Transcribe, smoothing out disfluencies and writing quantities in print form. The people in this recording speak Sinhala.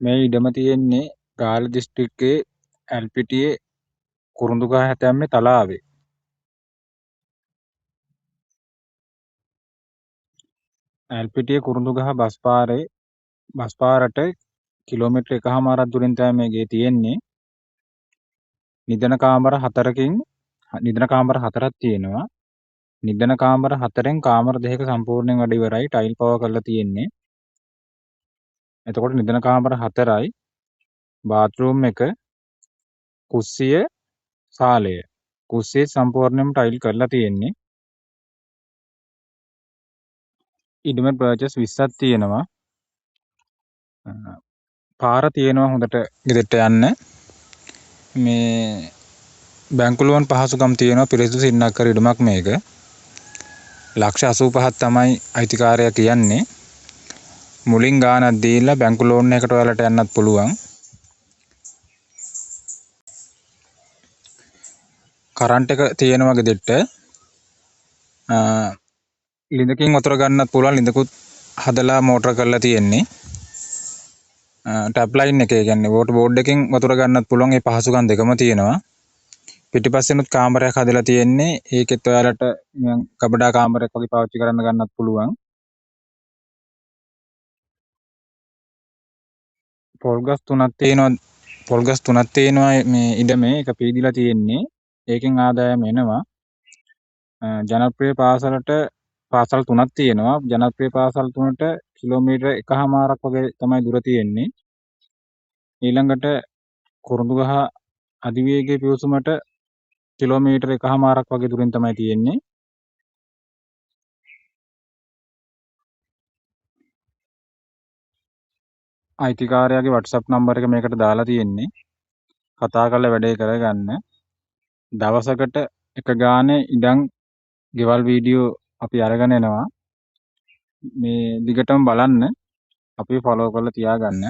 මේ ඉඩම තියෙන්නේ ගාල්ල දිස්ත්‍රික්කයේ ඇල්පිටියේ කුරුඳුගහ හැතැම්මේ තලාවේ. ඇල්පිටිය කුරුඳුගහ බස් පාරට කිලෝමීටර් 1කමාරක් දුරින් තමයි මේ ගේ තියෙන්නේ. නිදන කාමර 4ක් තියෙනවා. නිදන කාමර 4න් කාමර 2ක සම්පූර්ණයෙන් වැඩ ඉවරයි. ටයිල් පවා කරලා තියෙන්නේ. එතකොට නිදන කාමර 4යි බාත්රූම් එක කුස්සිය සාලය. කුස්සිය සම්පූර්ණයෙන්ම ටයිල් කරලා තියෙන්නේ. ඉඩමේ පර්චස් 20ක් තියෙනවා. පාර තියෙනවා හොඳට ගෙදරට යන්න. මේ බැංකු ලෝන් පහසුකම් තියෙනවා. පිරිසිදු සින්නක්කර ඉඩමක් මේක. ලක්ෂ 85ක් තමයි අයිතිකාරයා කියන්නේ. මුලින් ගානක් දීලා බැංකු ලෝන් එකකට ඔයාලට යන්නත් පුළුවන්. කරන්ට් එක තියෙනවා ගෙදරට. ලිඳකින් වතුර ගන්නත් පුළුවන්. ලිඳකුත් හදලා මෝටර කරලා තියෙන්නේ. ටැප් ලයින් එකේ කියන්නේ වෝටර් බෝඩ් එකකින් වතුර ගන්නත් පුළුවන්. ඒ පහසුකම් දෙකම තියෙනවා. පිටිපස්සෙනුත් කාමරයක් හදලා තියෙන්නේ. ඒකෙත් ඔයාලට කබඩා කාමරයක් වගේ පාවිච්චි කරන්න ගන්නත් පුළුවන්. පොල්ගස් තුනක් තියෙනවා මේ ඉඩමේ. එක පීදිලා තියෙන්නේ. ඒකෙන් ආදායම එනවා. ජනප්‍රිය පාසල් 3ක් තියෙනවා. ජනප්‍රිය පාසල් 3ට කිලෝමීටර් 1කමාරක් වගේ තමයි දුර තියෙන්නේ. ඊළඟට කුරුඳුගහ අධිවේගී පිවිසුමට කිලෝමීටර් 1කමාරක් වගේ දුරින් තමයි තියෙන්නේ. අයිතිකාරයාගේ WhatsApp නම්බර එක මේකට දාලා තියෙන්නේ. කතා කරලා වැඩේ කරගන්න. දවසකට එක ගානේ ඉඩම් ගෙවල් වීඩියෝ අපි අරගෙන එනවා. මේ දිගටම බලන්න. අපි ෆලෝ කරලා තියාගන්න.